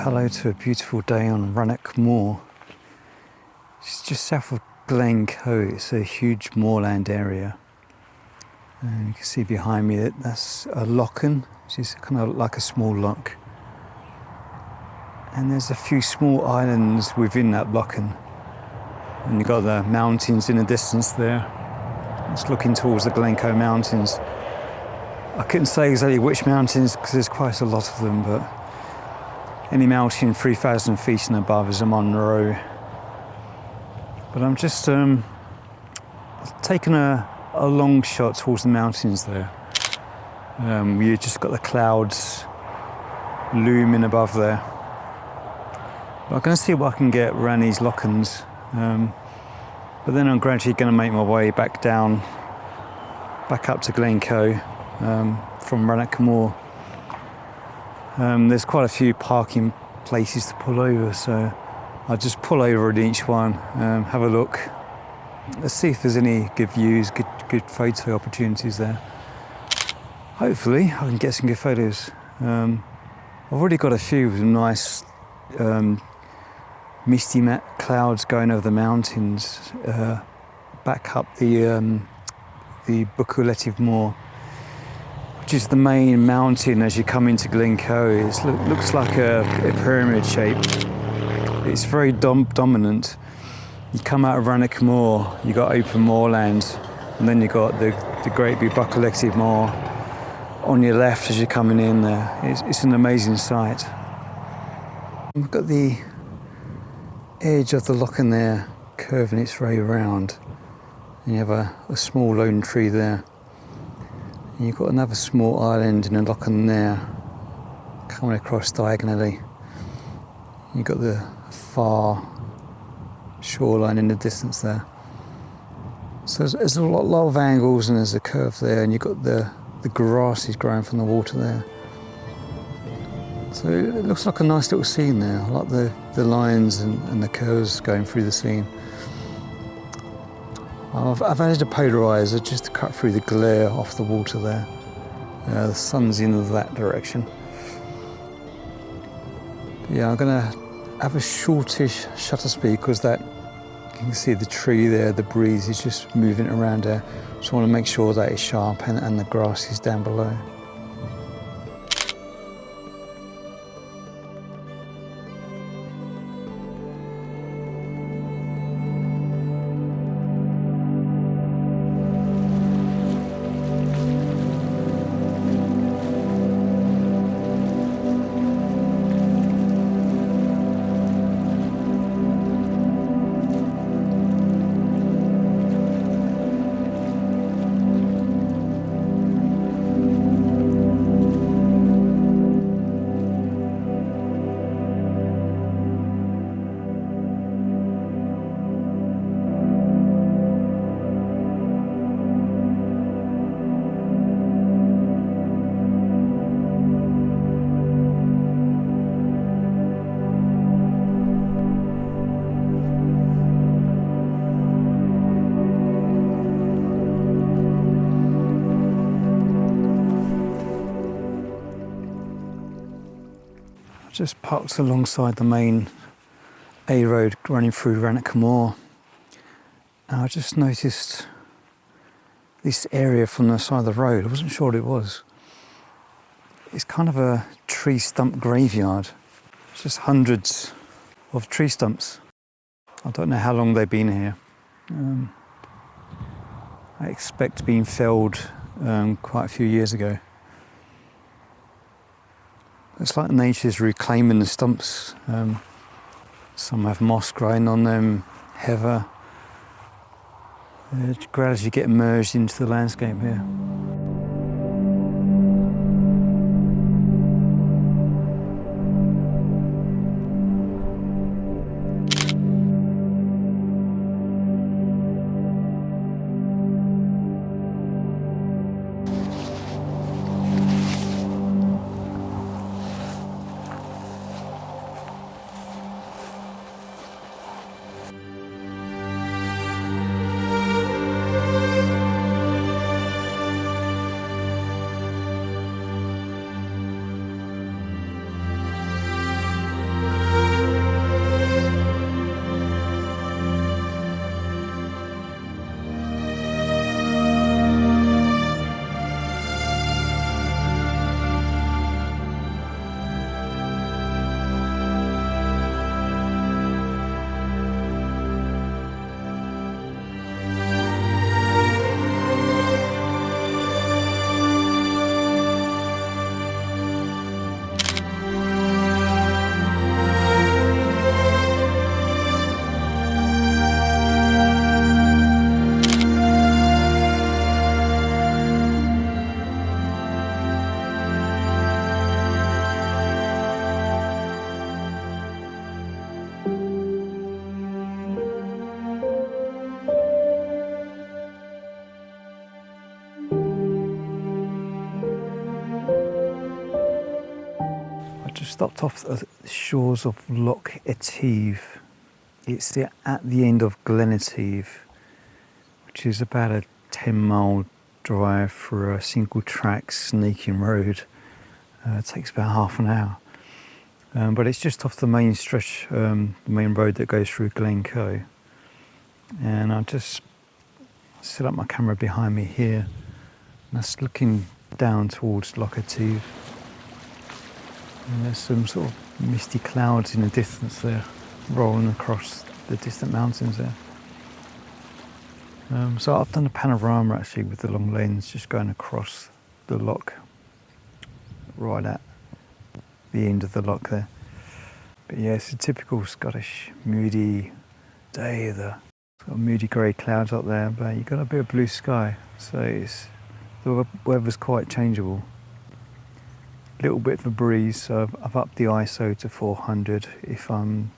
hello to a beautiful day on Rannoch Moor. It's just south of Glencoe. It's a huge moorland area. And you can see behind me that that's a lochen, which is kind of like a small loch. And there's a few small islands within that lochen. And you've got the mountains in the distance there. It's looking towards the Glencoe mountains. I couldn't say exactly which mountains because there's quite a lot of them, but any mountain 3,000 feet and above is a Monroe. But I'm just taking a long shot towards the mountains there. You just got the clouds looming above there. But I'm going to see what I can get around these lochens. But then I'm gradually going to make my way back up to Glencoe from Rannoch Moor. There's quite a few parking places to pull over, so I'll just pull over at each one, have a look. Let's see if there's any good views, good photo opportunities there. Hopefully I can get some good photos. I've already got a few with nice misty clouds going over the mountains, back up the Buachaille Etive Mor, which is the main mountain as you come into Glencoe. It looks like a pyramid shape. It's very dominant. You come out of Rannoch Moor, you got open moorland, and then you got the great Buachaille Etive Mor on your left as you're coming in there. It's an amazing sight. We've got the edge of the lochen there curving its way around, and you have a small lone tree there. And you've got another small island in a lochen there coming across diagonally. You've got the far shoreline in the distance there. So there's a lot of angles, and there's a curve there, and you've got the grass is growing from the water there. So it looks like a nice little scene there. I like the lines and the curves going through the scene. I've added a polarizer just to cut through the glare off the water there. The sun's in that direction. Yeah, I'm going to have a shortish shutter speed because you can see the tree there, the breeze is just moving around there. So I want to make sure that it's sharp and the grass is down below. Just parked alongside the main A road running through Rannoch Moor. And I just noticed this area from the side of the road. I wasn't sure what it was. It's kind of a tree stump graveyard. It's just hundreds of tree stumps. I don't know how long they've been here. I expect being felled quite a few years ago. It's like nature's reclaiming the stumps. Some have moss growing on them, heather. They gradually get merged into the landscape here. stopped off at the shores of Loch Etive. It's at the end of Glen Etive, which is about a 10-mile drive for a single track snaking road. It takes about half an hour. But it's just off the main stretch, the main road that goes through Glencoe. And I just set up my camera behind me here. And that's looking down towards Loch Etive. And there's some sort of misty clouds in the distance there, rolling across the distant mountains there. So I've done a panorama actually with the long lens, just going across the loch, right at the end of the loch there. But yeah, it's a typical Scottish moody day. There's got moody grey clouds up there, but you've got a bit of blue sky, so the weather's quite changeable. A little bit of a breeze, so I've upped the ISO to 400 if I'm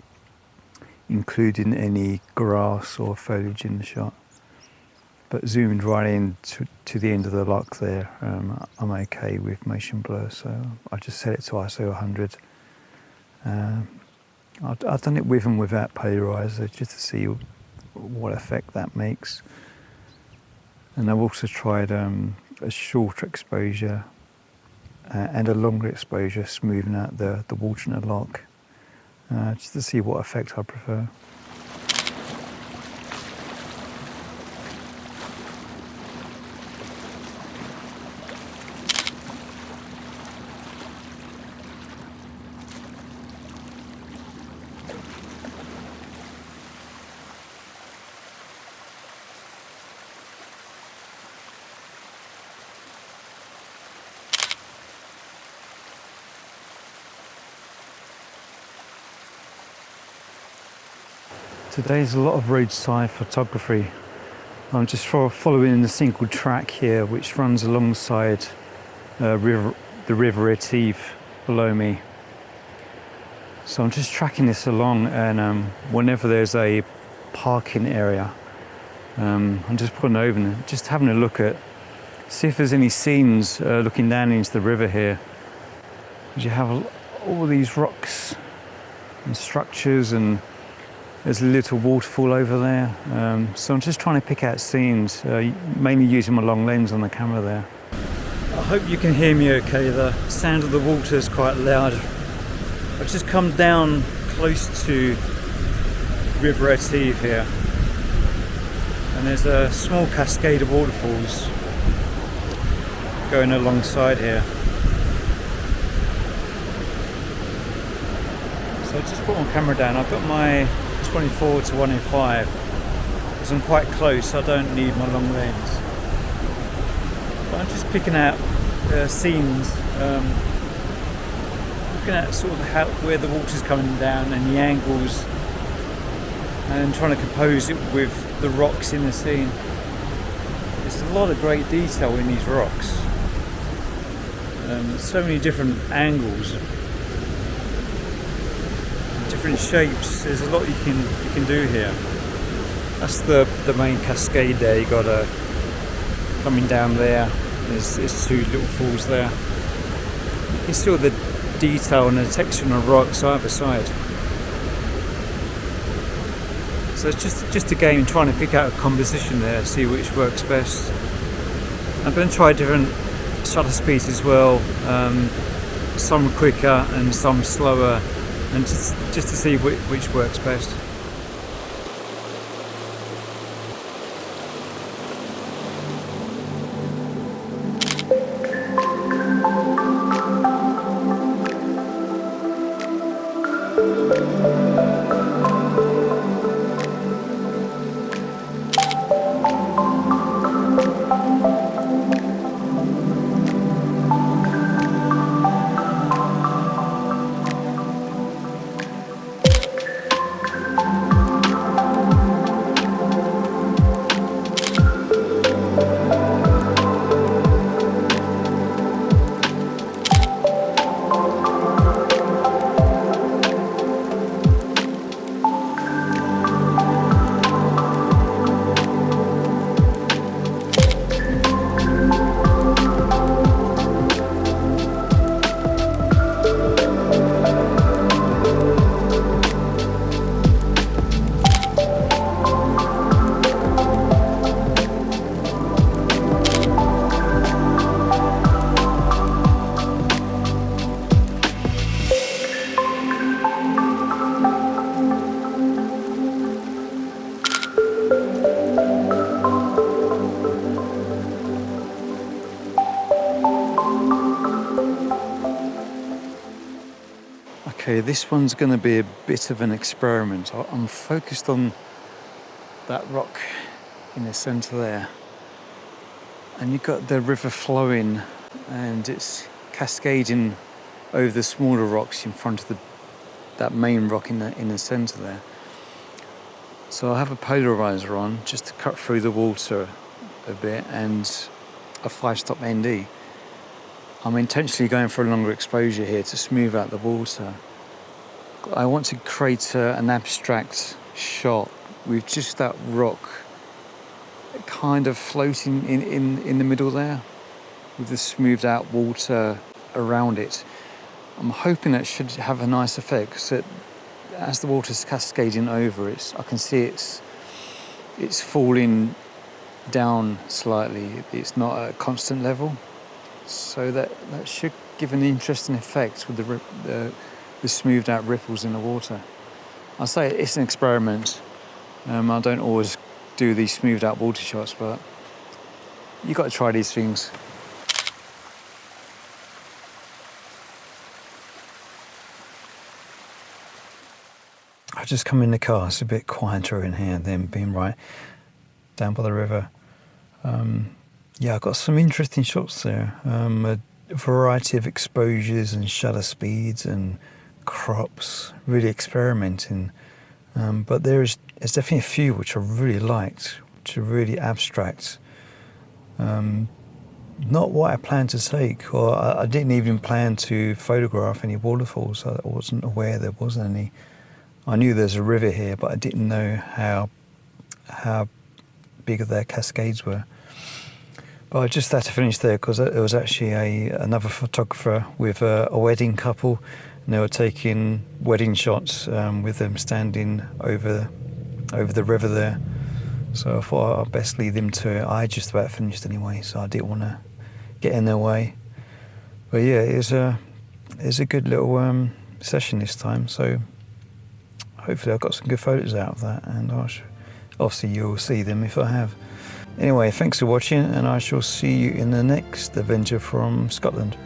including any grass or foliage in the shot. But zoomed right in to the end of the loch there, I'm okay with motion blur, so I just set it to ISO 100. I've done it with and without polarizer just to see what effect that makes. And I've also tried a shorter exposure and a longer exposure, smoothing out the water in the loch, just to see what effect I prefer. Today's a lot of roadside photography. I'm just following the single track here, which runs alongside the River Etive below me. So I'm just tracking this along, and whenever there's a parking area, I'm just pulling over and just having a look at, see if there's any scenes looking down into the river here. Because you have all these rocks and structures, and there's a little waterfall over there. So I'm just trying to pick out scenes, mainly using my long lens on the camera there. I hope you can hear me okay. The sound of the water is quite loud. I've just come down close to River Etive here, and there's a small cascade of waterfalls going alongside here. So I just put my camera down. I've got my 24 to 105 because I'm quite close. I don't need my long lens, but I'm just picking out scenes, looking at sort of where the water's coming down and the angles, and trying to compose it with the rocks in the scene. There's a lot of great detail in these rocks, so many different angles, different shapes. There's a lot you can do here. That's the main cascade there. You got coming down there. There's two little falls there. You can see all the detail and the texture on the rock side by side. So it's just a game trying to pick out a composition there, see which works best. I'm going to try different shutter speeds as well, some quicker and some slower, and just to see which works best. Okay, this one's going to be a bit of an experiment. I'm focused on that rock in the centre there. And you've got the river flowing and it's cascading over the smaller rocks in front of that main rock in the centre there. So I have a polarizer on just to cut through the water a bit and a 5-stop ND. I'm intentionally going for a longer exposure here to smooth out the water. I want to create an abstract shot with just that rock kind of floating in the middle there with the smoothed out water around it. I'm hoping that should have a nice effect because as the water's cascading over it, I can see it's falling down slightly. It's not at a constant level. So that should give an interesting effect with the smoothed out ripples in the water. I say it's an experiment. I don't always do these smoothed out water shots, but you've got to try these things. I just come in the car, it's a bit quieter in here than being right down by the river. Yeah, I've got some interesting shots there. A variety of exposures and shutter speeds and crops, really experimenting. But there's definitely a few which I really liked, which are really abstract. Not what I planned to take, or I didn't even plan to photograph any waterfalls. I wasn't aware there wasn't any. I knew there's a river here, but I didn't know how big their cascades were. But I just had to finish there because there was actually another photographer with a wedding couple, and they were taking wedding shots with them standing over the river there. So I thought I'd best leave them to it. I just about finished anyway, so I didn't want to get in their way. But yeah, it was a good little session this time. So hopefully I got some good photos out of that, and obviously you'll see them if I have. Anyway, thanks for watching, and I shall see you in the next adventure from Scotland.